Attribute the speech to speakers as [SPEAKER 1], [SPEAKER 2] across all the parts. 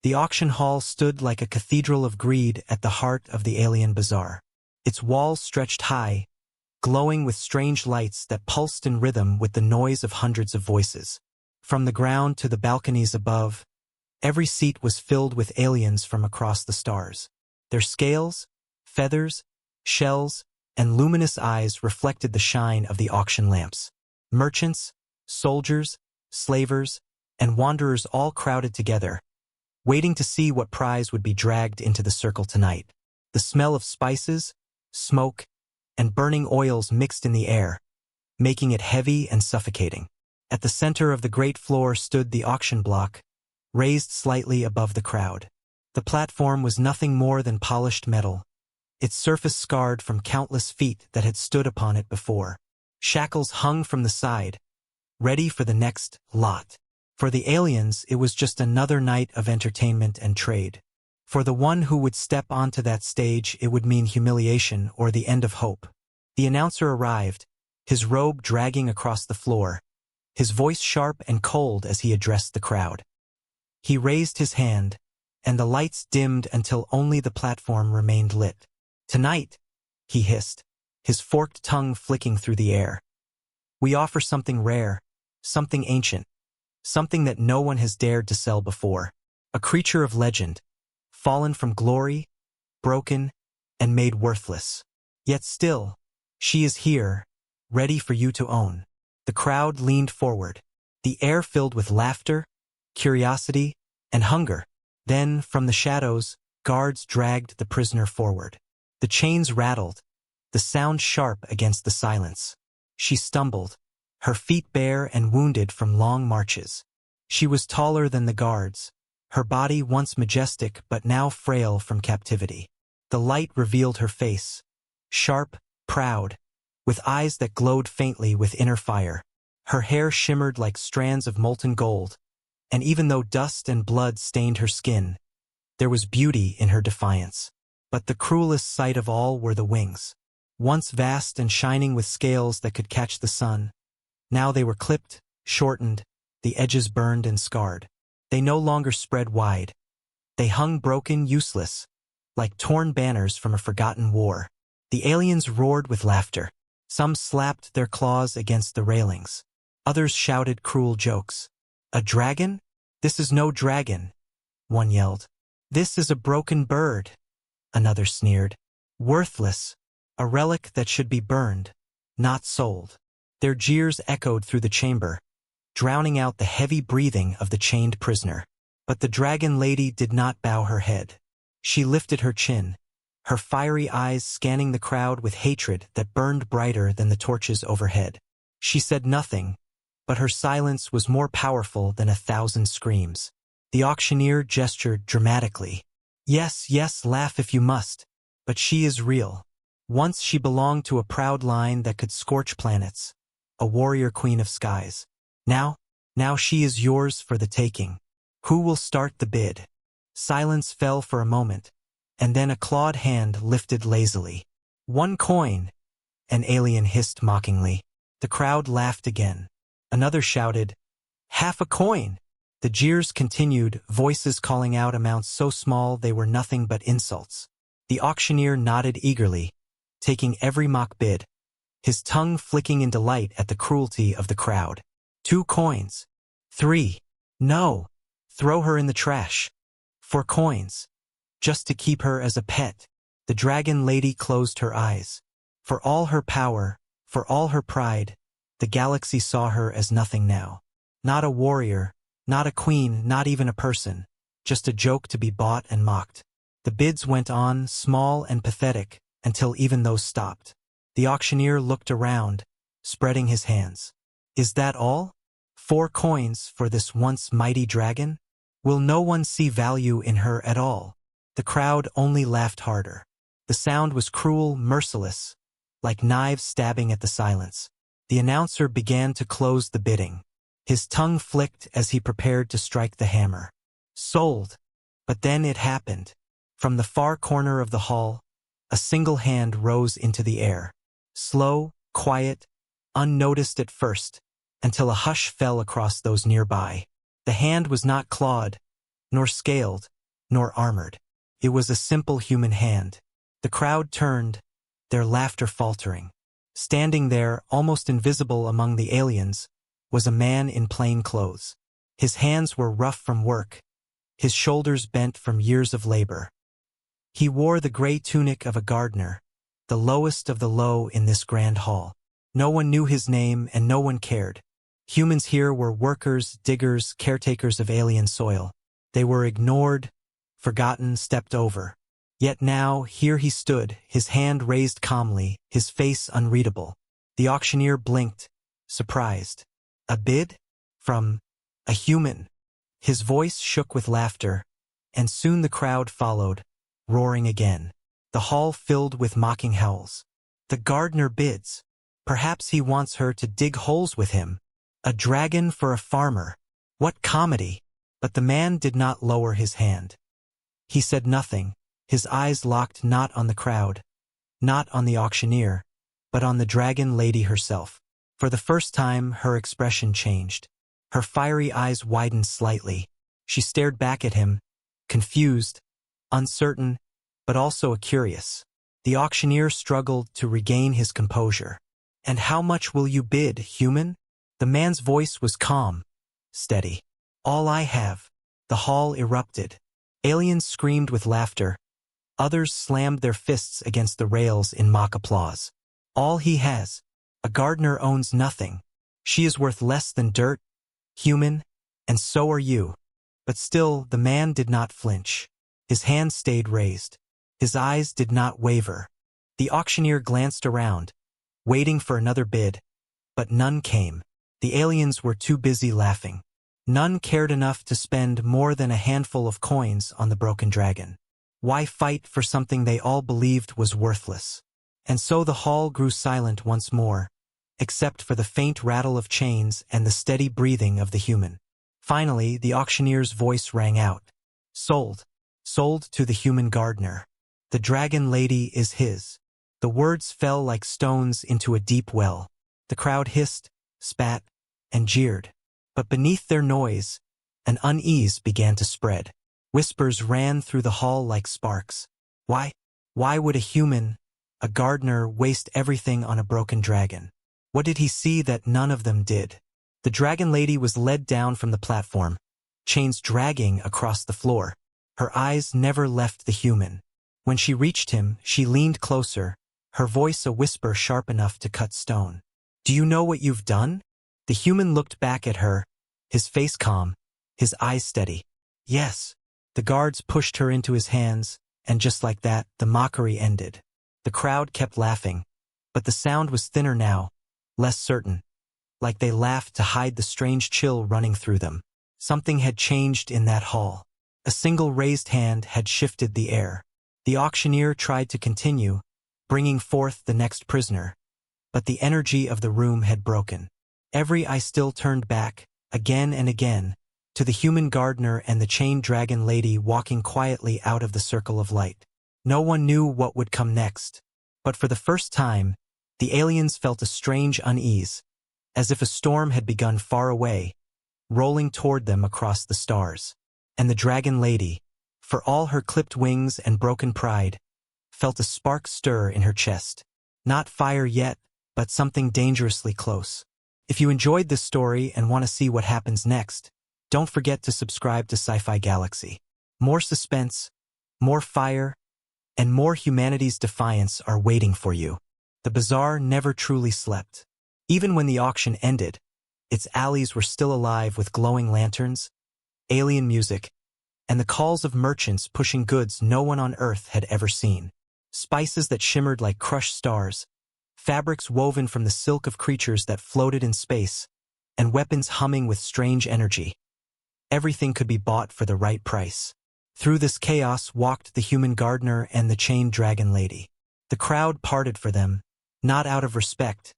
[SPEAKER 1] The auction hall stood like a cathedral of greed at the heart of the alien bazaar. Its walls stretched high, glowing with strange lights that pulsed in rhythm with the noise of hundreds of voices. From the ground to the balconies above, every seat was filled with aliens from across the stars. Their scales, feathers, shells, and luminous eyes reflected the shine of the auction lamps. Merchants, soldiers, slavers, and wanderers all crowded together, waiting to see what prize would be dragged into the circle tonight. The smell of spices, smoke, and burning oils mixed in the air, making it heavy and suffocating. At the center of the great floor stood the auction block, raised slightly above the crowd. The platform was nothing more than polished metal, its surface scarred from countless feet that had stood upon it before. Shackles hung from the side, ready for the next lot. For the aliens, it was just another night of entertainment and trade. For the one who would step onto that stage, it would mean humiliation or the end of hope. The announcer arrived, his robe dragging across the floor, his voice sharp and cold as he addressed the crowd. He raised his hand, and the lights dimmed until only the platform remained lit. "Tonight," he hissed, his forked tongue flicking through the air, "we offer something rare, something ancient, something that no one has dared to sell before. A creature of legend, fallen from glory, broken, and made worthless. Yet still, she is here, ready for you to own." The crowd leaned forward, the air filled with laughter, curiosity, and hunger. Then, from the shadows, guards dragged the prisoner forward. The chains rattled, the sound sharp against the silence. She stumbled, her feet bare and wounded from long marches. She was taller than the guards, her body once majestic but now frail from captivity. The light revealed her face, sharp, proud, with eyes that glowed faintly with inner fire. Her hair shimmered like strands of molten gold, and even though dust and blood stained her skin, there was beauty in her defiance. But the cruelest sight of all were the wings. Once vast and shining with scales that could catch the sun, now they were clipped, shortened, the edges burned and scarred. They no longer spread wide. They hung broken, useless, like torn banners from a forgotten war. The aliens roared with laughter. Some slapped their claws against the railings. Others shouted cruel jokes. "A dragon? This is no dragon," one yelled. "This is a broken bird," another sneered. "Worthless, a relic that should be burned, not sold." Their jeers echoed through the chamber, drowning out the heavy breathing of the chained prisoner. But the dragon lady did not bow her head. She lifted her chin, her fiery eyes scanning the crowd with hatred that burned brighter than the torches overhead. She said nothing, but her silence was more powerful than 1,000 screams. The auctioneer gestured dramatically. "Yes, yes, laugh if you must, but she is real. Once she belonged to a proud line that could scorch planets, a warrior queen of skies. Now she is yours for the taking. Who will start the bid?" Silence fell for a moment, and then a clawed hand lifted lazily. "1 coin," an alien hissed mockingly. The crowd laughed again. Another shouted, "Half a coin." The jeers continued, voices calling out amounts so small they were nothing but insults. The auctioneer nodded eagerly, taking every mock bid, his tongue flicking in delight at the cruelty of the crowd. 2 coins. 3. No. Throw her in the trash. 4 coins. Just to keep her as a pet. The dragon lady closed her eyes. For all her power, for all her pride, the galaxy saw her as nothing now. Not a warrior, not a queen, not even a person. Just a joke to be bought and mocked. The bids went on, small and pathetic, until even those stopped. The auctioneer looked around, spreading his hands. "Is that all? 4 coins for this once mighty dragon? Will no one see value in her at all?" The crowd only laughed harder. The sound was cruel, merciless, like knives stabbing at the silence. The announcer began to close the bidding. His tongue flicked as he prepared to strike the hammer. "Sold." But then it happened. From the far corner of the hall, a single hand rose into the air. Slow, quiet, unnoticed at first, until a hush fell across those nearby. The hand was not clawed, nor scaled, nor armored. It was a simple human hand. The crowd turned, their laughter faltering. Standing there, almost invisible among the aliens, was a man in plain clothes. His hands were rough from work, his shoulders bent from years of labor. He wore the gray tunic of a gardener, the lowest of the low in this grand hall. No one knew his name and no one cared. Humans here were workers, diggers, caretakers of alien soil. They were ignored, forgotten, stepped over. Yet now, here he stood, his hand raised calmly, his face unreadable. The auctioneer blinked, surprised. A bid? From a human. His voice shook with laughter, and soon the crowd followed, roaring again. The hall filled with mocking howls. The gardener bids. Perhaps he wants her to dig holes with him. A dragon for a farmer. What comedy! But the man did not lower his hand. He said nothing, his eyes locked not on the crowd, not on the auctioneer, but on the dragon lady herself. For the first time, her expression changed. Her fiery eyes widened slightly. She stared back at him, confused, uncertain, but also curious. The auctioneer struggled to regain his composure. "And how much will you bid, human?" The man's voice was calm, steady. "All I have." The hall erupted. Aliens screamed with laughter. Others slammed their fists against the rails in mock applause. "All he has. A gardener owns nothing. She is worth less than dirt, human, and so are you." But still, the man did not flinch. His hand stayed raised. His eyes did not waver. The auctioneer glanced around, waiting for another bid, but none came. The aliens were too busy laughing. None cared enough to spend more than a handful of coins on the broken dragon. Why fight for something they all believed was worthless? And so the hall grew silent once more, except for the faint rattle of chains and the steady breathing of the human. Finally, the auctioneer's voice rang out. "Sold. Sold to the human gardener. The dragon lady is his." The words fell like stones into a deep well. The crowd hissed, spat, and jeered. But beneath their noise, an unease began to spread. Whispers ran through the hall like sparks. Why would a human, a gardener, waste everything on a broken dragon? What did he see that none of them did? The dragon lady was led down from the platform, chains dragging across the floor. Her eyes never left the human. When she reached him, she leaned closer, her voice a whisper sharp enough to cut stone. "Do you know what you've done?" The human looked back at her, his face calm, his eyes steady. "Yes." The guards pushed her into his hands, and just like that, the mockery ended. The crowd kept laughing, but the sound was thinner now, less certain, like they laughed to hide the strange chill running through them. Something had changed in that hall. A single raised hand had shifted the air. The auctioneer tried to continue, bringing forth the next prisoner, but the energy of the room had broken. Every eye still turned back, again and again, to the human gardener and the chained dragon lady walking quietly out of the circle of light. No one knew what would come next, but for the first time, the aliens felt a strange unease, as if a storm had begun far away, rolling toward them across the stars. And the dragon lady, for all her clipped wings and broken pride, felt a spark stir in her chest. Not fire yet, but something dangerously close. If you enjoyed this story and want to see what happens next, don't forget to subscribe to Sci-Fi Galaxy. More suspense, more fire, and more humanity's defiance are waiting for you. The bazaar never truly slept. Even when the auction ended, its alleys were still alive with glowing lanterns, alien music, and the calls of merchants pushing goods no one on Earth had ever seen. Spices that shimmered like crushed stars, fabrics woven from the silk of creatures that floated in space, and weapons humming with strange energy. Everything could be bought for the right price. Through this chaos walked the human gardener and the chained dragon lady. The crowd parted for them, not out of respect,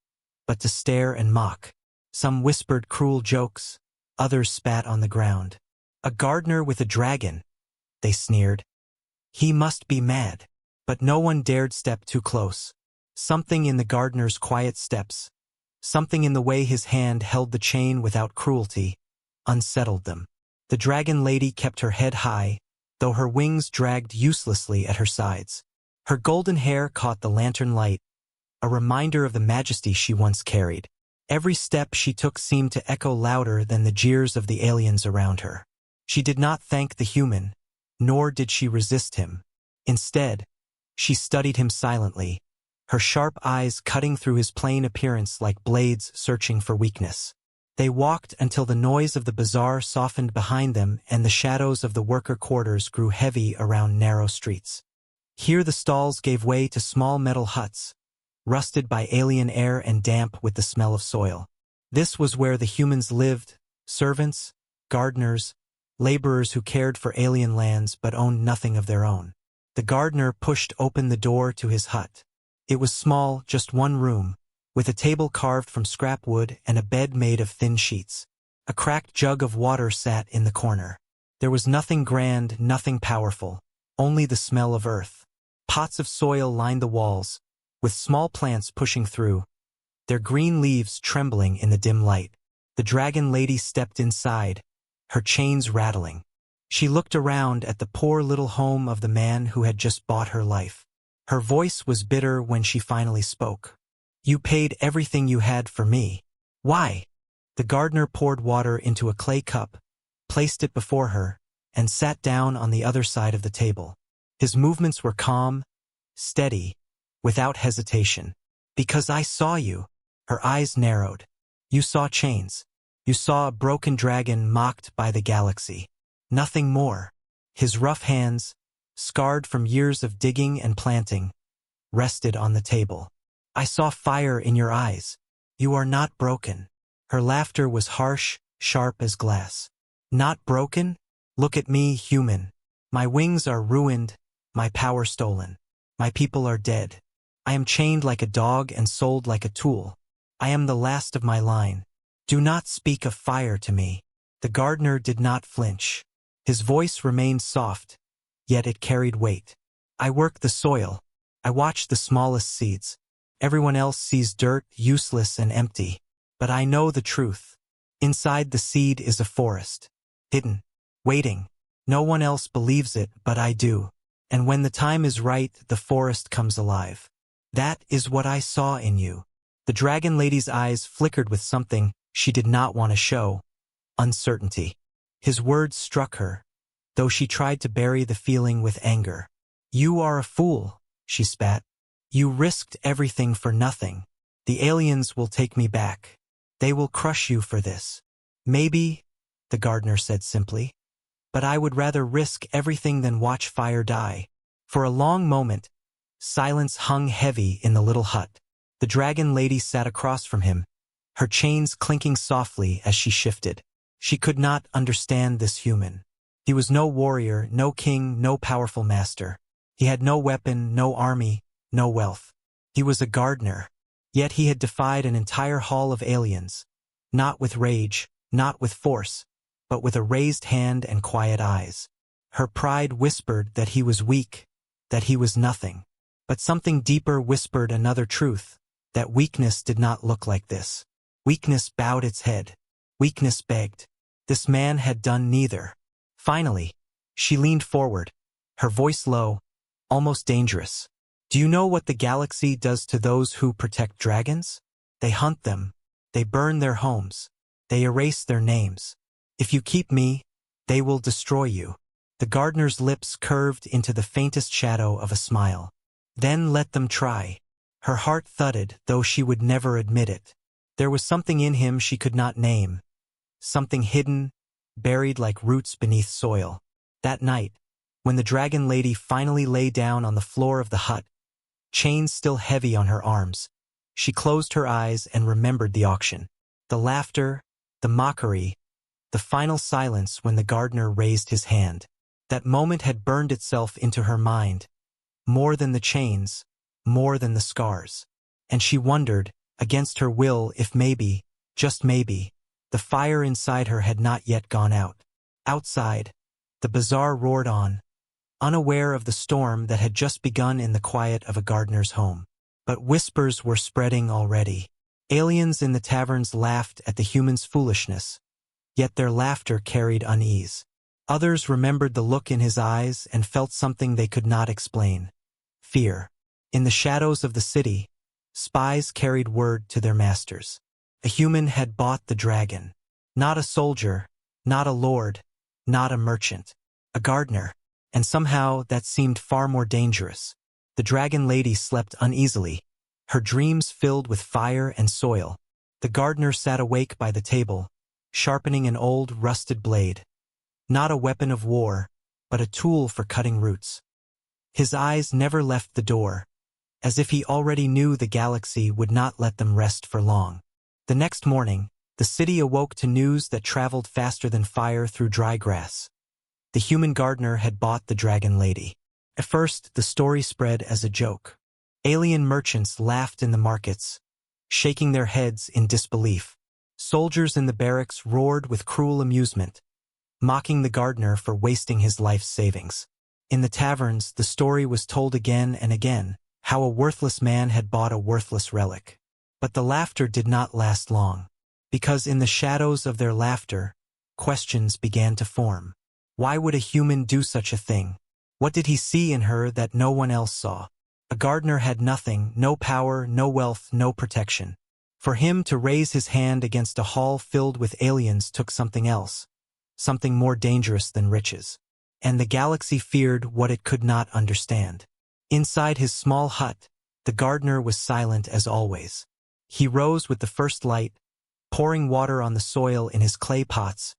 [SPEAKER 1] but to stare and mock. Some whispered cruel jokes, others spat on the ground. "A gardener with a dragon," they sneered. "He must be mad." But no one dared step too close. Something in the gardener's quiet steps, something in the way his hand held the chain without cruelty, unsettled them. The dragon lady kept her head high, though her wings dragged uselessly at her sides. Her golden hair caught the lantern light, a reminder of the majesty she once carried. Every step she took seemed to echo louder than the jeers of the aliens around her. She did not thank the human, nor did she resist him. Instead, she studied him silently, her sharp eyes cutting through his plain appearance like blades searching for weakness. They walked until the noise of the bazaar softened behind them and the shadows of the worker quarters grew heavy around narrow streets. Here the stalls gave way to small metal huts, rusted by alien air and damp with the smell of soil. This was where the humans lived, servants, gardeners, laborers who cared for alien lands but owned nothing of their own. The gardener pushed open the door to his hut. It was small, just one room, with a table carved from scrap wood and a bed made of thin sheets. A cracked jug of water sat in the corner. There was nothing grand, nothing powerful, only the smell of earth. Pots of soil lined the walls, with small plants pushing through, their green leaves trembling in the dim light. The dragon lady stepped inside, her chains rattling. She looked around at the poor little home of the man who had just bought her life. Her voice was bitter when she finally spoke. "You paid everything you had for me. Why?" The gardener poured water into a clay cup, placed it before her, and sat down on the other side of the table. His movements were calm, steady, without hesitation. "Because I saw you." Her eyes narrowed. "You saw chains. You saw a broken dragon mocked by the galaxy. Nothing more." His rough hands, scarred from years of digging and planting, rested on the table. "I saw fire in your eyes. You are not broken." Her laughter was harsh, sharp as glass. "Not broken? Look at me, human. My wings are ruined, my power stolen. My people are dead. I am chained like a dog and sold like a tool. I am the last of my line. Do not speak of fire to me." The gardener did not flinch. His voice remained soft, yet it carried weight. "I work the soil. I watch the smallest seeds. Everyone else sees dirt, useless and empty. But I know the truth. Inside the seed is a forest. Hidden. Waiting. No one else believes it, but I do. And when the time is right, the forest comes alive. That is what I saw in you." The dragon lady's eyes flickered with something she did not want to show: uncertainty. His words struck her, though she tried to bury the feeling with anger. "You are a fool," she spat. "You risked everything for nothing. The aliens will take me back. They will crush you for this." "Maybe," the gardener said simply, "but I would rather risk everything than watch fire die." For a long moment, silence hung heavy in the little hut. The dragon lady sat across from him, her chains clinking softly as she shifted. She could not understand this human. He was no warrior, no king, no powerful master. He had no weapon, no army, no wealth. He was a gardener, yet he had defied an entire hall of aliens, not with rage, not with force, but with a raised hand and quiet eyes. Her pride whispered that he was weak, that he was nothing. But something deeper whispered another truth, that weakness did not look like this. Weakness bowed its head. Weakness begged. This man had done neither. Finally, she leaned forward, her voice low, almost dangerous. "Do you know what the galaxy does to those who protect dragons? They hunt them. They burn their homes. They erase their names. If you keep me, they will destroy you." The gardener's lips curved into the faintest shadow of a smile. "Then let them try." Her heart thudded, though she would never admit it. There was something in him she could not name. Something hidden, buried like roots beneath soil. That night, when the dragon lady finally lay down on the floor of the hut, chains still heavy on her arms, she closed her eyes and remembered the auction. The laughter, the mockery, the final silence when the gardener raised his hand. That moment had burned itself into her mind, more than the chains, more than the scars. And she wondered, against her will, if maybe, just maybe, the fire inside her had not yet gone out. Outside, the bazaar roared on, unaware of the storm that had just begun in the quiet of a gardener's home. But whispers were spreading already. Aliens in the taverns laughed at the humans' foolishness, yet their laughter carried unease. Others remembered the look in his eyes and felt something they could not explain. Fear. In the shadows of the city, spies carried word to their masters. A human had bought the dragon. Not a soldier, not a lord, not a merchant. A gardener. And somehow that seemed far more dangerous. The dragon lady slept uneasily, her dreams filled with fire and soil. The gardener sat awake by the table, sharpening an old, rusted blade. Not a weapon of war, but a tool for cutting roots. His eyes never left the door, as if he already knew the galaxy would not let them rest for long. The next morning, the city awoke to news that traveled faster than fire through dry grass. The human gardener had bought the dragon lady. At first, the story spread as a joke. Alien merchants laughed in the markets, shaking their heads in disbelief. Soldiers in the barracks roared with cruel amusement, mocking the gardener for wasting his life's savings. In the taverns, the story was told again and again, how a worthless man had bought a worthless relic. But the laughter did not last long, because in the shadows of their laughter, questions began to form. Why would a human do such a thing? What did he see in her that no one else saw? A gardener had nothing, no power, no wealth, no protection. For him to raise his hand against a hall filled with aliens took something else, something more dangerous than riches. And the galaxy feared what it could not understand. Inside his small hut, the gardener was silent as always. He rose with the first light, pouring water on the soil in his clay pots,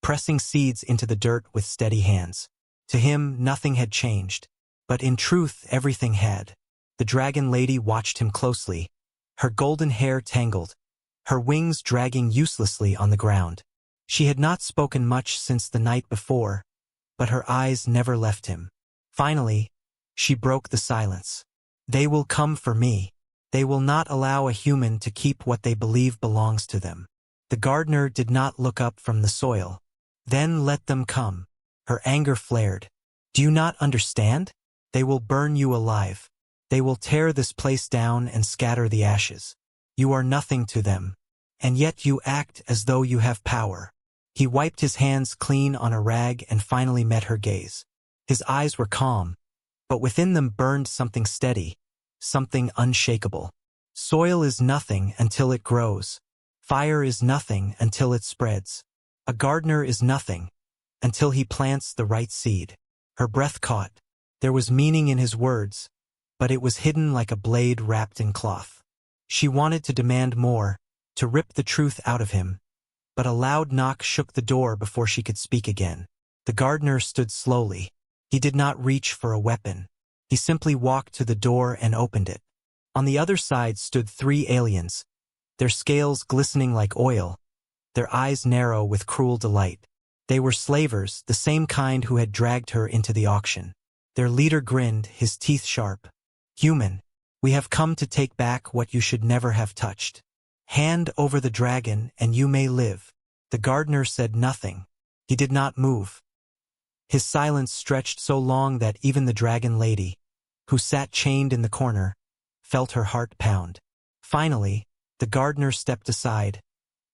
[SPEAKER 1] pressing seeds into the dirt with steady hands. To him, nothing had changed, but in truth, everything had. The dragon lady watched him closely, her golden hair tangled, her wings dragging uselessly on the ground. She had not spoken much since the night before, but her eyes never left him. Finally, she broke the silence. They will come for me. They will not allow a human to keep what they believe belongs to them. The gardener did not look up from the soil. Then let them come. Her anger flared. Do you not understand? They will burn you alive. They will tear this place down and scatter the ashes. You are nothing to them. And yet you act as though you have power. He wiped his hands clean on a rag and finally met her gaze. His eyes were calm, but within them burned something steady, something unshakable. Soil is nothing until it grows. Fire is nothing until it spreads. A gardener is nothing until he plants the right seed. Her breath caught. There was meaning in his words, but it was hidden like a blade wrapped in cloth. She wanted to demand more, to rip the truth out of him, but a loud knock shook the door before she could speak again. The gardener stood slowly. He did not reach for a weapon. He simply walked to the door and opened it. On the other side stood 3 aliens, their scales glistening like oil, their eyes narrow with cruel delight. They were slavers, the same kind who had dragged her into the auction. Their leader grinned, his teeth sharp. Human, we have come to take back what you should never have touched. Hand over the dragon and you may live. The gardener said nothing. He did not move. His silence stretched so long that even the dragon lady, who sat chained in the corner, felt her heart pound. Finally, the gardener stepped aside,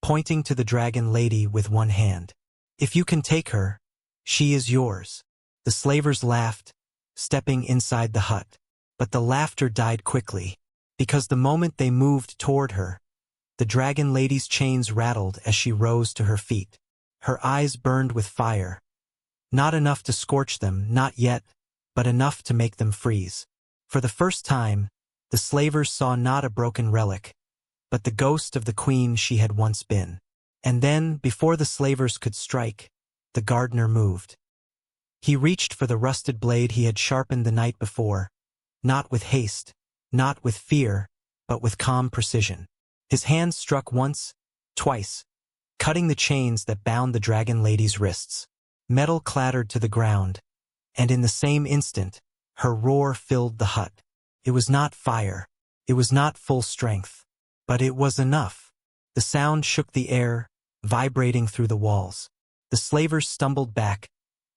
[SPEAKER 1] pointing to the dragon lady with one hand. If you can take her, she is yours. The slavers laughed, stepping inside the hut. But the laughter died quickly, because the moment they moved toward her, the dragon lady's chains rattled as she rose to her feet. Her eyes burned with fire. Not enough to scorch them, not yet, but enough to make them freeze. For the first time, the slavers saw not a broken relic, but the ghost of the queen she had once been. And then, before the slavers could strike, the gardener moved. He reached for the rusted blade he had sharpened the night before, not with haste, not with fear, but with calm precision. His hand struck once, twice, cutting the chains that bound the dragon lady's wrists. Metal clattered to the ground, and in the same instant, her roar filled the hut. It was not fire, it was not full strength, but it was enough. The sound shook the air, vibrating through the walls. The slavers stumbled back,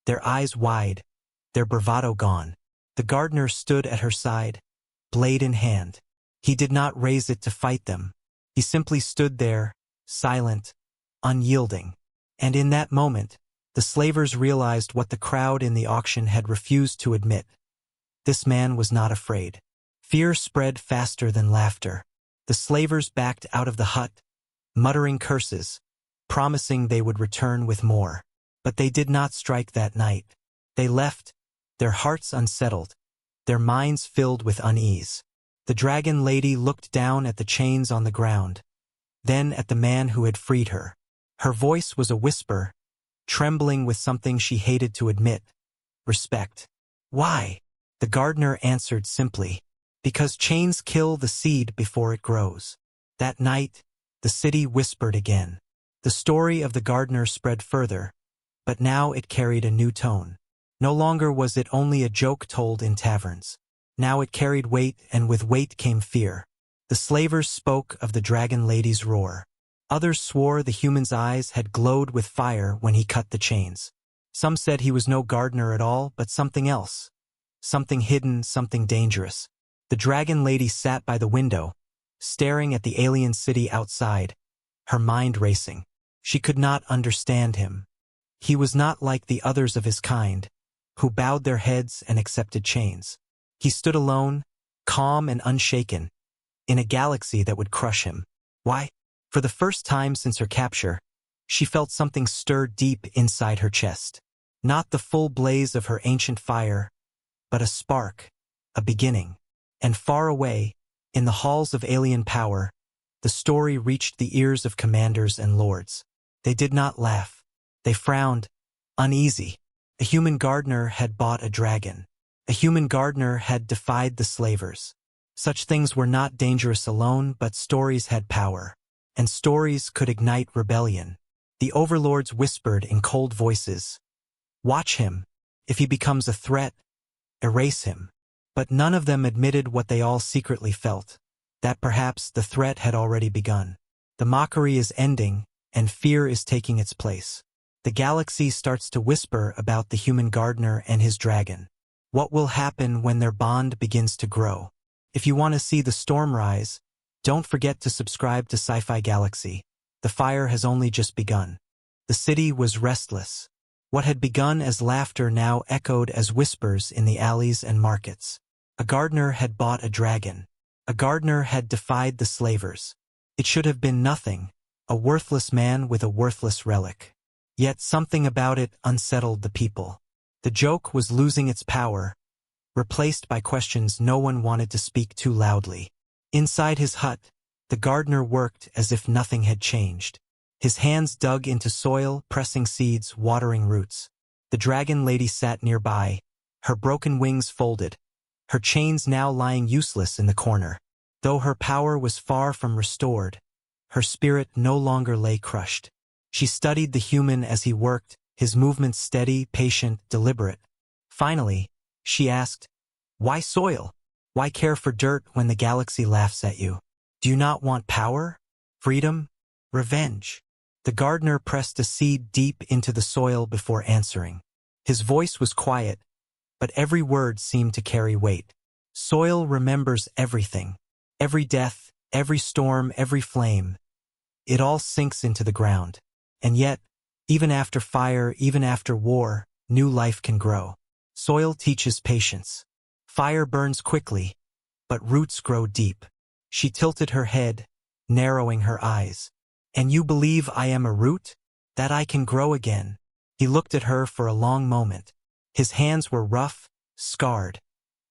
[SPEAKER 1] their eyes wide, their bravado gone. The gardener stood at her side, blade in hand. He did not raise it to fight them. He simply stood there, silent, unyielding. And in that moment, the slavers realized what the crowd in the auction had refused to admit. This man was not afraid. Fear spread faster than laughter. The slavers backed out of the hut, muttering curses, promising they would return with more. But they did not strike that night. They left, their hearts unsettled, their minds filled with unease. The dragon lady looked down at the chains on the ground, then at the man who had freed her. Her voice was a whisper, trembling with something she hated to admit: respect. Why? The gardener answered simply: because chains kill the seed before it grows. That night, the city whispered again. The story of the gardener spread further, but now it carried a new tone. No longer was it only a joke told in taverns. Now it carried weight, and with weight came fear. The slavers spoke of the dragon lady's roar. Others swore the human's eyes had glowed with fire when he cut the chains. Some said he was no gardener at all, but something else. Something hidden, something dangerous. The dragon lady sat by the window, staring at the alien city outside, her mind racing. She could not understand him. He was not like the others of his kind, who bowed their heads and accepted chains. He stood alone, calm and unshaken, in a galaxy that would crush him. Why? For the first time since her capture, she felt something stir deep inside her chest. Not the full blaze of her ancient fire, but a spark, a beginning. And far away, in the halls of alien power, the story reached the ears of commanders and lords. They did not laugh. They frowned, uneasy. A human gardener had bought a dragon. A human gardener had defied the slavers. Such things were not dangerous alone, but stories had power. And stories could ignite rebellion. The overlords whispered in cold voices, "Watch him. If he becomes a threat, erase him." But none of them admitted what they all secretly felt, that perhaps the threat had already begun. The mockery is ending, and fear is taking its place. The galaxy starts to whisper about the human gardener and his dragon. What will happen when their bond begins to grow? If you want to see the storm rise, don't forget to subscribe to Sci-Fi Galaxy. The fire has only just begun. The city was restless. What had begun as laughter now echoed as whispers in the alleys and markets. A gardener had bought a dragon. A gardener had defied the slavers. It should have been nothing, a worthless man with a worthless relic. Yet something about it unsettled the people. The joke was losing its power, replaced by questions no one wanted to speak too loudly. Inside his hut, the gardener worked as if nothing had changed. His hands dug into soil, pressing seeds, watering roots. The dragon lady sat nearby, her broken wings folded, her chains now lying useless in the corner. Though her power was far from restored, her spirit no longer lay crushed. She studied the human as he worked, his movements steady, patient, deliberate. Finally, she asked, "Why soil? Why care for dirt when the galaxy laughs at you? Do you not want power? Freedom? Revenge?" The gardener pressed a seed deep into the soil before answering. His voice was quiet, but every word seemed to carry weight. Soil remembers everything. Every death, every storm, every flame. It all sinks into the ground. And yet, even after fire, even after war, new life can grow. Soil teaches patience. Fire burns quickly, but roots grow deep. She tilted her head, narrowing her eyes. "And you believe I am a root? That I can grow again?" He looked at her for a long moment. His hands were rough, scarred,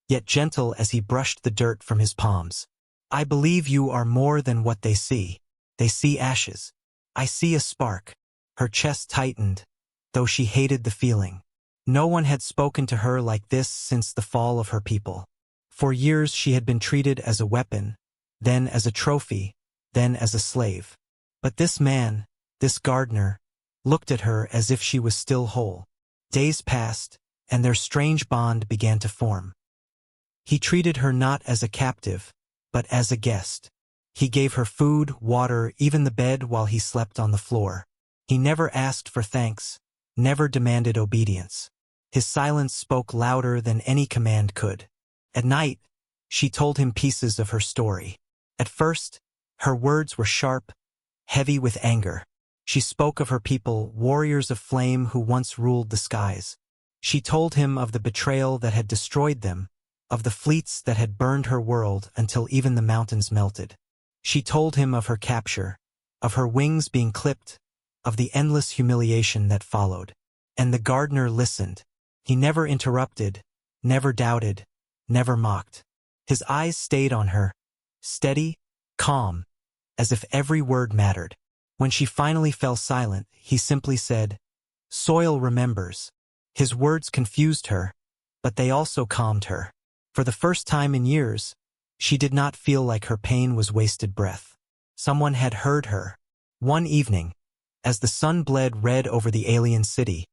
[SPEAKER 1] yet gentle as he brushed the dirt from his palms. "I believe you are more than what they see. They see ashes. I see a spark." Her chest tightened, though she hated the feeling. No one had spoken to her like this since the fall of her people. For years she had been treated as a weapon, then as a trophy, then as a slave. But this man, this gardener, looked at her as if she was still whole. Days passed, and their strange bond began to form. He treated her not as a captive, but as a guest. He gave her food, water, even the bed while he slept on the floor. He never asked for thanks, never demanded obedience. His silence spoke louder than any command could. At night, she told him pieces of her story. At first, her words were sharp, heavy with anger. She spoke of her people, warriors of flame who once ruled the skies. She told him of the betrayal that had destroyed them, of the fleets that had burned her world until even the mountains melted. She told him of her capture, of her wings being clipped, of the endless humiliation that followed. And the gardener listened. He never interrupted, never doubted, never mocked. His eyes stayed on her, steady, calm, as if every word mattered. When she finally fell silent, he simply said, "Soil remembers." His words confused her, but they also calmed her. For the first time in years, she did not feel like her pain was wasted breath. Someone had heard her. One evening, as the sun bled red over the alien city,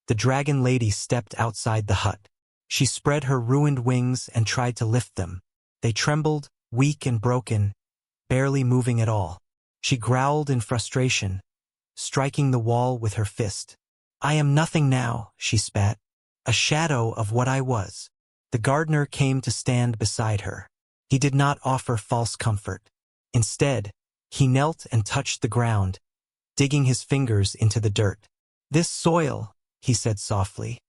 [SPEAKER 1] the dragon lady stepped outside the hut. She spread her ruined wings and tried to lift them. They trembled, weak and broken, barely moving at all. She growled in frustration, striking the wall with her fist. "I am nothing now," she spat. "A shadow of what I was." The gardener came to stand beside her. He did not offer false comfort. Instead, he knelt and touched the ground, digging his fingers into the dirt. "This soil," he said softly,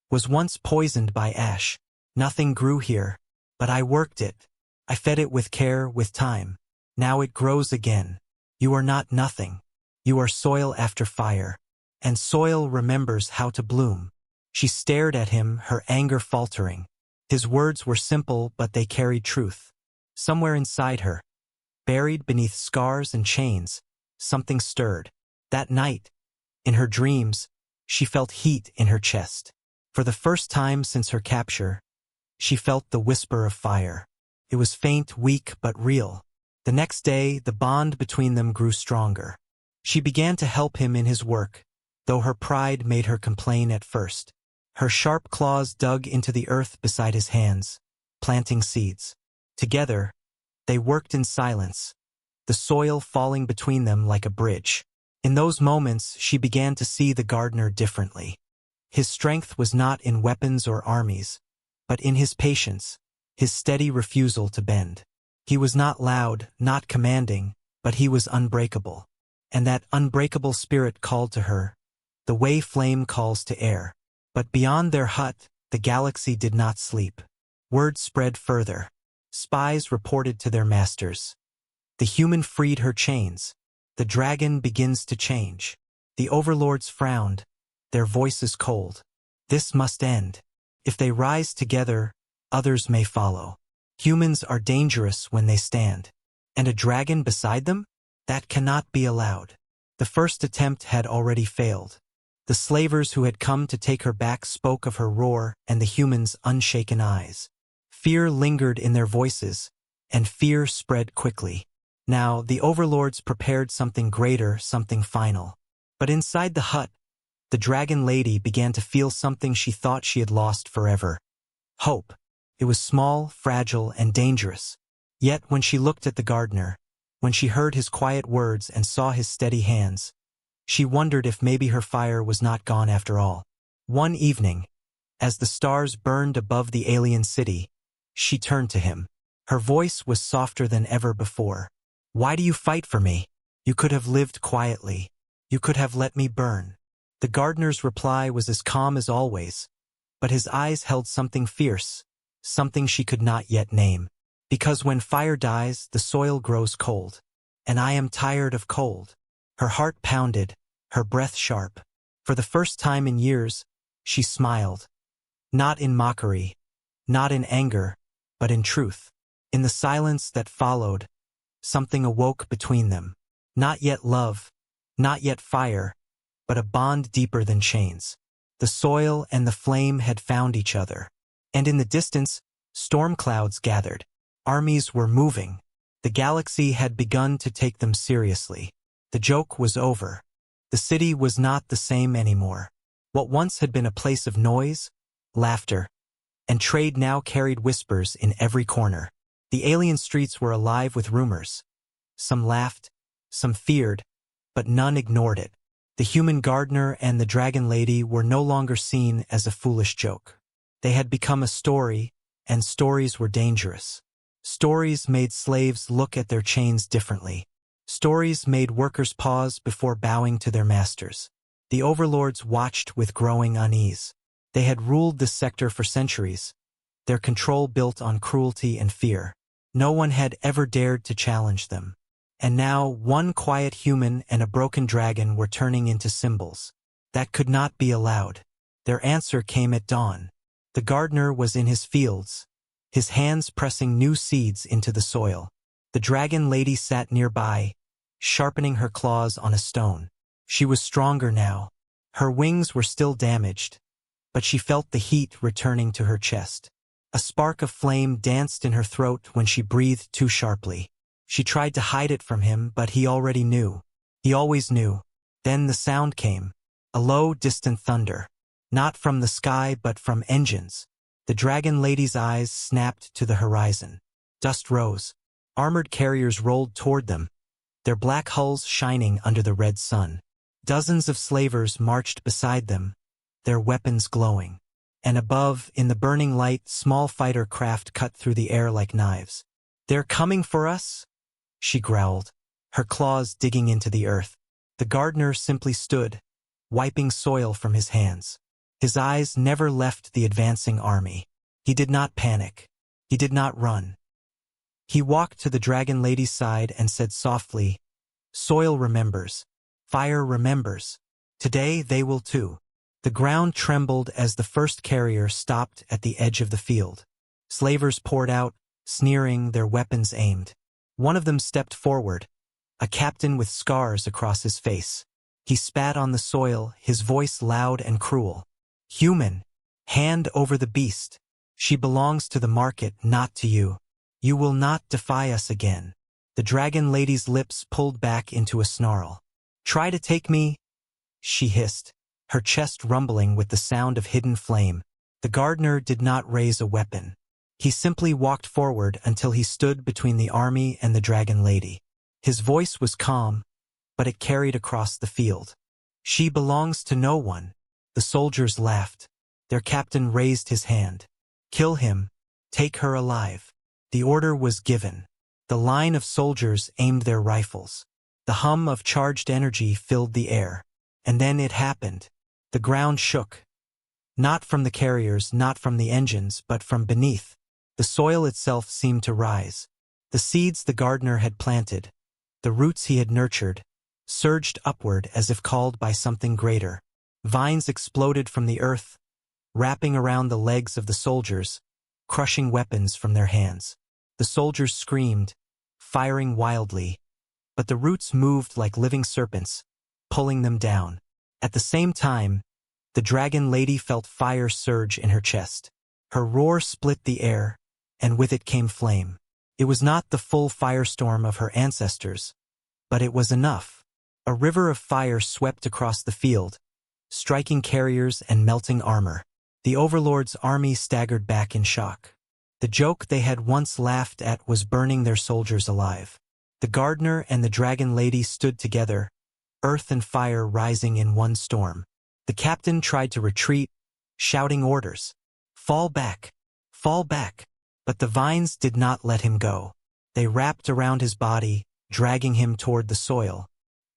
[SPEAKER 1] "was once poisoned by ash. Nothing grew here, but I worked it. I fed it with care, with time. Now it grows again. You are not nothing. You are soil after fire. And soil remembers how to bloom." She stared at him, her anger faltering. His words were simple, but they carried truth. Somewhere inside her, buried beneath scars and chains, something stirred. That night, in her dreams, she felt heat in her chest. For the first time since her capture, she felt the whisper of fire. It was faint, weak, but real. The next day, the bond between them grew stronger. She began to help him in his work, though her pride made her complain at first. Her sharp claws dug into the earth beside his hands, planting seeds. Together, they worked in silence, the soil falling between them like a bridge. In those moments, she began to see the gardener differently. His strength was not in weapons or armies, but in his patience, his steady refusal to bend. He was not loud, not commanding, but he was unbreakable. And that unbreakable spirit called to her, the way flame calls to air. But beyond their hut, the galaxy did not sleep. Word spread further. Spies reported to their masters. The human freed her chains. The dragon begins to change. The overlords frowned, their voices cold. This must end. If they rise together, others may follow. Humans are dangerous when they stand. And a dragon beside them? That cannot be allowed. The first attempt had already failed. The slavers who had come to take her back spoke of her roar and the humans' unshaken eyes. Fear lingered in their voices, and fear spread quickly. Now, the overlords prepared something greater, something final. But inside the hut, the dragon lady began to feel something she thought she had lost forever. Hope. It was small, fragile, and dangerous. Yet when she looked at the gardener, when she heard his quiet words and saw his steady hands, she wondered if maybe her fire was not gone after all. One evening, as the stars burned above the alien city, she turned to him. Her voice was softer than ever before. "Why do you fight for me? You could have lived quietly. You could have let me burn." The gardener's reply was as calm as always, but his eyes held something fierce, something she could not yet name. "Because when fire dies, the soil grows cold. And I am tired of cold." Her heart pounded, her breath sharp. For the first time in years, she smiled. Not in mockery, not in anger, but in truth. In the silence that followed, something awoke between them. Not yet love, not yet fire, but a bond deeper than chains. The soil and the flame had found each other. And in the distance, storm clouds gathered. Armies were moving. The galaxy had begun to take them seriously. The joke was over. The city was not the same anymore. What once had been a place of noise, laughter, and trade now carried whispers in every corner. The alien streets were alive with rumors. Some laughed, some feared, but none ignored it. The human gardener and the dragon lady were no longer seen as a foolish joke. They had become a story, and stories were dangerous. Stories made slaves look at their chains differently. Stories made workers pause before bowing to their masters. The overlords watched with growing unease. They had ruled this sector for centuries, their control built on cruelty and fear. No one had ever dared to challenge them. And now, one quiet human and a broken dragon were turning into symbols. That could not be allowed. Their answer came at dawn. The gardener was in his fields, his hands pressing new seeds into the soil. The dragon lady sat nearby, sharpening her claws on a stone. She was stronger now. Her wings were still damaged, but she felt the heat returning to her chest. A spark of flame danced in her throat when she breathed too sharply. She tried to hide it from him, but he already knew. He always knew. Then the sound came. A low, distant thunder. Not from the sky, but from engines. The dragon lady's eyes snapped to the horizon. Dust rose. Armored carriers rolled toward them, their black hulls shining under the red sun. Dozens of slavers marched beside them, their weapons glowing. And above, in the burning light, small fighter craft cut through the air like knives. "They're coming for us?" she growled, her claws digging into the earth. The gardener simply stood, wiping soil from his hands. His eyes never left the advancing army. He did not panic. He did not run. He walked to the dragon lady's side and said softly, "Soil remembers. Fire remembers. Today they will too." The ground trembled as the first carrier stopped at the edge of the field. Slavers poured out, sneering, their weapons aimed. One of them stepped forward, a captain with scars across his face. He spat on the soil, his voice loud and cruel. "Human, hand over the beast. She belongs to the market, not to you. You will not defy us again." The dragon lady's lips pulled back into a snarl. "Try to take me," she hissed, her chest rumbling with the sound of hidden flame. The gardener did not raise a weapon. He simply walked forward until he stood between the army and the dragon lady. His voice was calm, but it carried across the field. "She belongs to no one." The soldiers laughed. Their captain raised his hand. "Kill him. Take her alive." The order was given. The line of soldiers aimed their rifles. The hum of charged energy filled the air. And then it happened. The ground shook. Not from the carriers, not from the engines, but from beneath. The soil itself seemed to rise. The seeds the gardener had planted, the roots he had nurtured, surged upward as if called by something greater. Vines exploded from the earth, wrapping around the legs of the soldiers, crushing weapons from their hands. The soldiers screamed, firing wildly, but the roots moved like living serpents, pulling them down. At the same time, the dragon lady felt fire surge in her chest. Her roar split the air, and with it came flame. It was not the full firestorm of her ancestors, but it was enough. A river of fire swept across the field, striking carriers and melting armor. The overlord's army staggered back in shock. The joke they had once laughed at was burning their soldiers alive. The gardener and the dragon lady stood together, earth and fire rising in one storm. The captain tried to retreat, shouting orders. "Fall back! Fall back!" But the vines did not let him go. They wrapped around his body, dragging him toward the soil.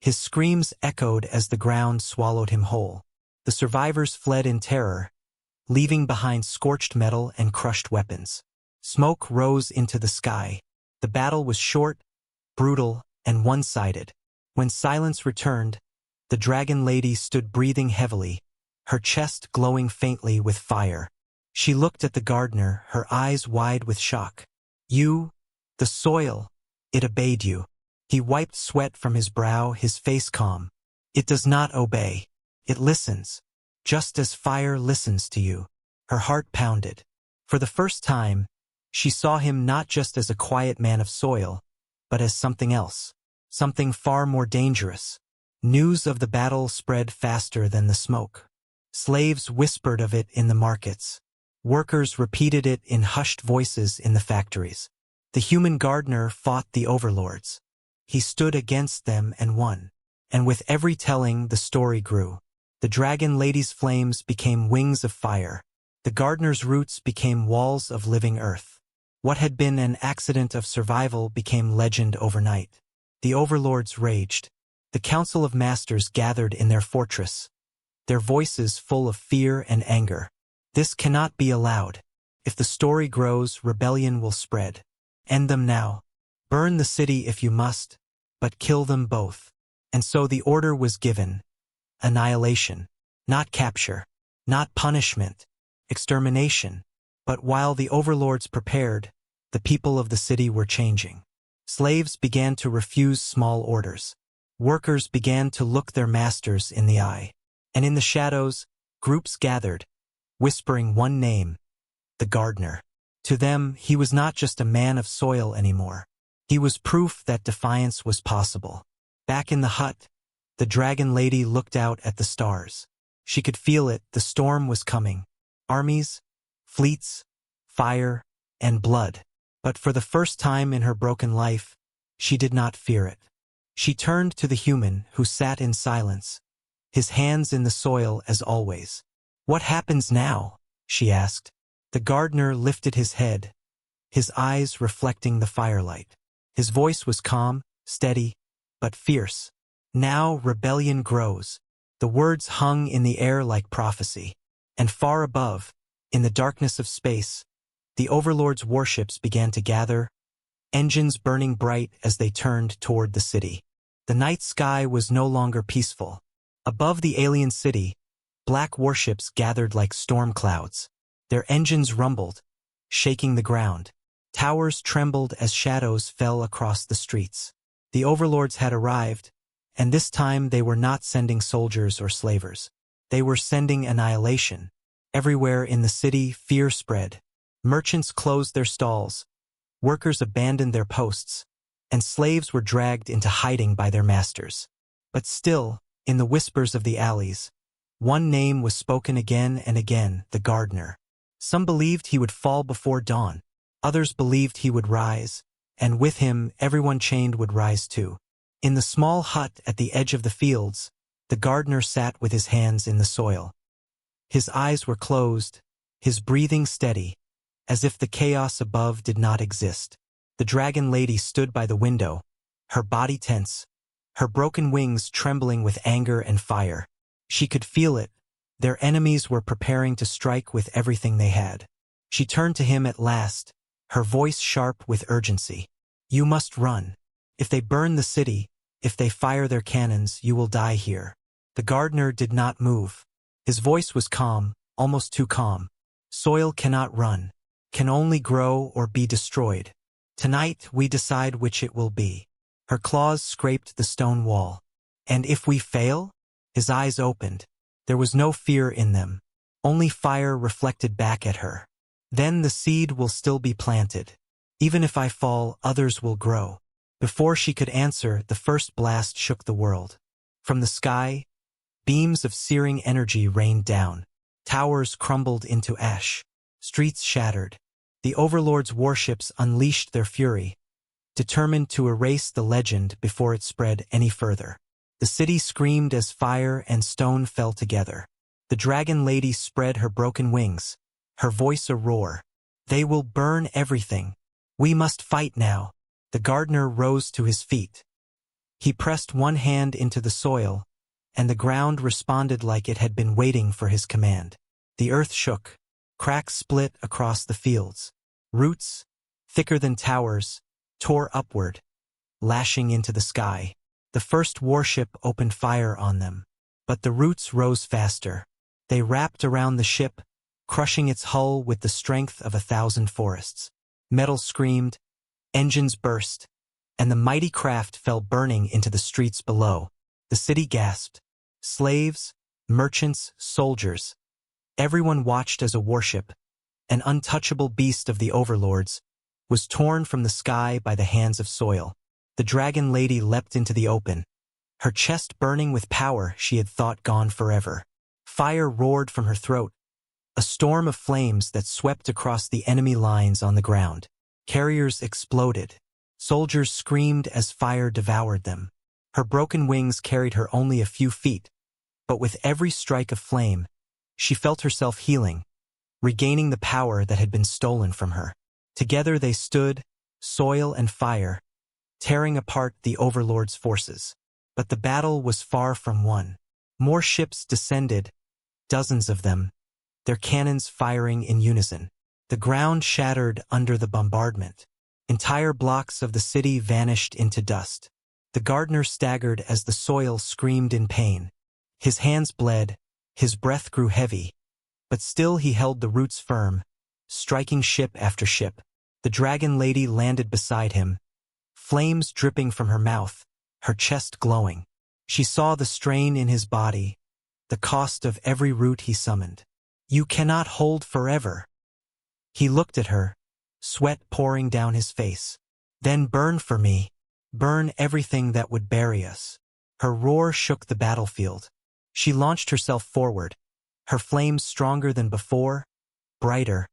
[SPEAKER 1] His screams echoed as the ground swallowed him whole. The survivors fled in terror, leaving behind scorched metal and crushed weapons. Smoke rose into the sky. The battle was short, brutal, and one-sided. When silence returned, the dragon lady stood breathing heavily, her chest glowing faintly with fire. She looked at the gardener, her eyes wide with shock. "You, the soil, it obeyed you." He wiped sweat from his brow, his face calm. "It does not obey. It listens, just as fire listens to you." Her heart pounded. For the first time, she saw him not just as a quiet man of soil, but as something else, something far more dangerous. News of the battle spread faster than the smoke. Slaves whispered of it in the markets. Workers repeated it in hushed voices in the factories. The human gardener fought the overlords. He stood against them and won. And with every telling, the story grew. The dragon lady's flames became wings of fire. The gardener's roots became walls of living earth. What had been an accident of survival became legend overnight. The overlords raged. The Council of Masters gathered in their fortress, their voices full of fear and anger. This cannot be allowed. If the story grows, rebellion will spread. End them now. Burn the city if you must, but kill them both. And so the order was given. Annihilation. Not capture. Not punishment. Extermination. But while the overlords prepared, the people of the city were changing. Slaves began to refuse small orders. Workers began to look their masters in the eye. And in the shadows, groups gathered, whispering one name, the gardener. To them, he was not just a man of soil anymore. He was proof that defiance was possible. Back in the hut, the dragon lady looked out at the stars. She could feel it, the storm was coming. Armies, fleets, fire, and blood. But for the first time in her broken life, she did not fear it. She turned to the human who sat in silence, his hands in the soil as always. "What happens now?" she asked. The gardener lifted his head, his eyes reflecting the firelight. His voice was calm, steady, but fierce. "Now rebellion grows." The words hung in the air like prophecy. And far above, in the darkness of space, the overlord's warships began to gather, engines burning bright as they turned toward the city. The night sky was no longer peaceful. Above the alien city, black warships gathered like storm clouds. Their engines rumbled, shaking the ground. Towers trembled as shadows fell across the streets. The overlords had arrived, and this time they were not sending soldiers or slavers. They were sending annihilation. Everywhere in the city, fear spread. Merchants closed their stalls, workers abandoned their posts, and slaves were dragged into hiding by their masters. But still, in the whispers of the alleys, one name was spoken again and again, the gardener. Some believed he would fall before dawn. Others believed he would rise, and with him everyone chained would rise too. In the small hut at the edge of the fields, the gardener sat with his hands in the soil. His eyes were closed, his breathing steady, as if the chaos above did not exist. The dragon lady stood by the window, her body tense, her broken wings trembling with anger and fire. She could feel it. Their enemies were preparing to strike with everything they had. She turned to him at last, her voice sharp with urgency. "You must run. If they burn the city, if they fire their cannons, you will die here." The gardener did not move. His voice was calm, almost too calm. "Soil cannot run, can only grow or be destroyed. Tonight we decide which it will be." Her claws scraped the stone wall. "And if we fail?" His eyes opened. There was no fear in them, only fire reflected back at her. "Then the seed will still be planted. Even if I fall, others will grow." Before she could answer, the first blast shook the world. From the sky, beams of searing energy rained down. Towers crumbled into ash. Streets shattered. The overlord's warships unleashed their fury, determined to erase the legend before it spread any further. The city screamed as fire and stone fell together. The dragon lady spread her broken wings, her voice a roar. "They will burn everything. We must fight now." The gardener rose to his feet. He pressed one hand into the soil, and the ground responded like it had been waiting for his command. The earth shook. Cracks split across the fields. Roots, thicker than towers, tore upward, lashing into the sky. The first warship opened fire on them, but the roots rose faster. They wrapped around the ship, crushing its hull with the strength of 1,000 forests. Metal screamed, engines burst, and the mighty craft fell burning into the streets below. The city gasped. Slaves, merchants, soldiers. Everyone watched as a warship, an untouchable beast of the overlords, was torn from the sky by the hands of soil. The dragon lady leapt into the open, her chest burning with power she had thought gone forever. Fire roared from her throat, a storm of flames that swept across the enemy lines on the ground. Carriers exploded. Soldiers screamed as fire devoured them. Her broken wings carried her only a few feet, but with every strike of flame, she felt herself healing, regaining the power that had been stolen from her. Together they stood, soil and fire, tearing apart the Overlord's forces. But the battle was far from won. More ships descended, dozens of them, their cannons firing in unison. The ground shattered under the bombardment. Entire blocks of the city vanished into dust. The gardener staggered as the soil screamed in pain. His hands bled, his breath grew heavy, but still he held the roots firm, striking ship after ship. The dragon lady landed beside him, flames dripping from her mouth, her chest glowing. She saw the strain in his body, the cost of every root he summoned. "You cannot hold forever." He looked at her, sweat pouring down his face. "Then burn for me. Burn everything that would bury us." Her roar shook the battlefield. She launched herself forward, her flames stronger than before, brighter,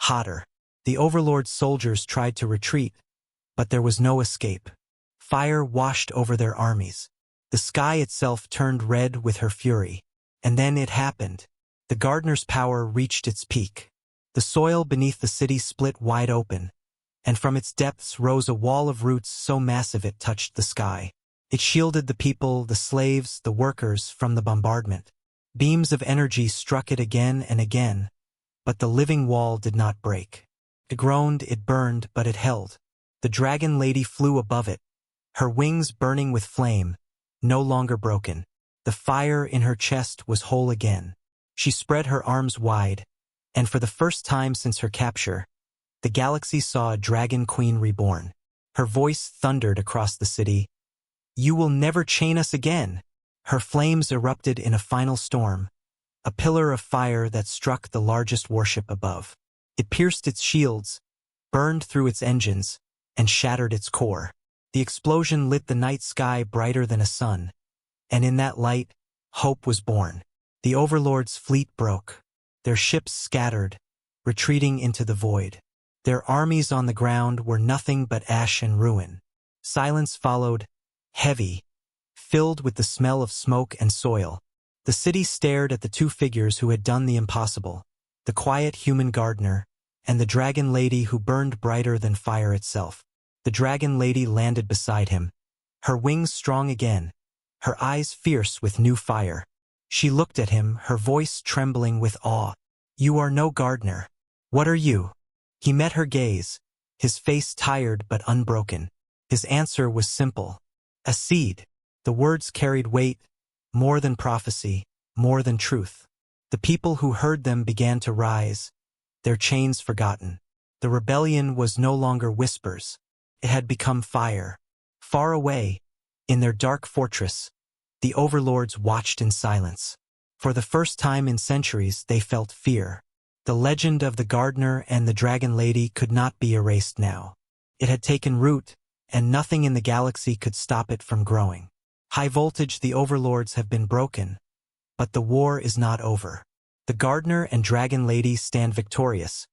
[SPEAKER 1] hotter. The Overlord's soldiers tried to retreat, but there was no escape. Fire washed over their armies. The sky itself turned red with her fury. And then it happened. The gardener's power reached its peak. The soil beneath the city split wide open, and from its depths rose a wall of roots so massive it touched the sky. It shielded the people, the slaves, the workers from the bombardment. Beams of energy struck it again and again, but the living wall did not break. It groaned, it burned, but it held. The dragon lady flew above it, her wings burning with flame, no longer broken. The fire in her chest was whole again. She spread her arms wide, and for the first time since her capture, the galaxy saw a dragon queen reborn. Her voice thundered across the city. "You will never chain us again." Her flames erupted in a final storm, a pillar of fire that struck the largest warship above. It pierced its shields, burned through its engines, and shattered its core. The explosion lit the night sky brighter than a sun, and in that light, hope was born. The Overlord's fleet broke. Their ships scattered, retreating into the void. Their armies on the ground were nothing but ash and ruin. Silence followed, heavy, filled with the smell of smoke and soil. The city stared at the two figures who had done the impossible, the quiet human gardener, and the dragon lady who burned brighter than fire itself. The dragon lady landed beside him, her wings strong again, her eyes fierce with new fire. She looked at him, her voice trembling with awe. "You are no gardener. What are you?" He met her gaze, his face tired but unbroken. His answer was simple. "A seed." The words carried weight, more than prophecy, more than truth. The people who heard them began to rise, their chains forgotten. The rebellion was no longer whispers. It had become fire. Far away, in their dark fortress, the Overlords watched in silence. For the first time in centuries, they felt fear. The legend of the gardener and the dragon lady could not be erased now. It had taken root, and nothing in the galaxy could stop it from growing. High voltage, the Overlords have been broken, but the war is not over. The gardener and dragon lady stand victorious,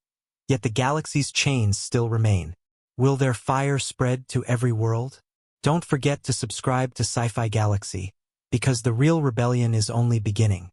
[SPEAKER 1] yet the galaxy's chains still remain. Will their fire spread to every world? Don't forget to subscribe to Sci-Fi Galaxy, because the real rebellion is only beginning.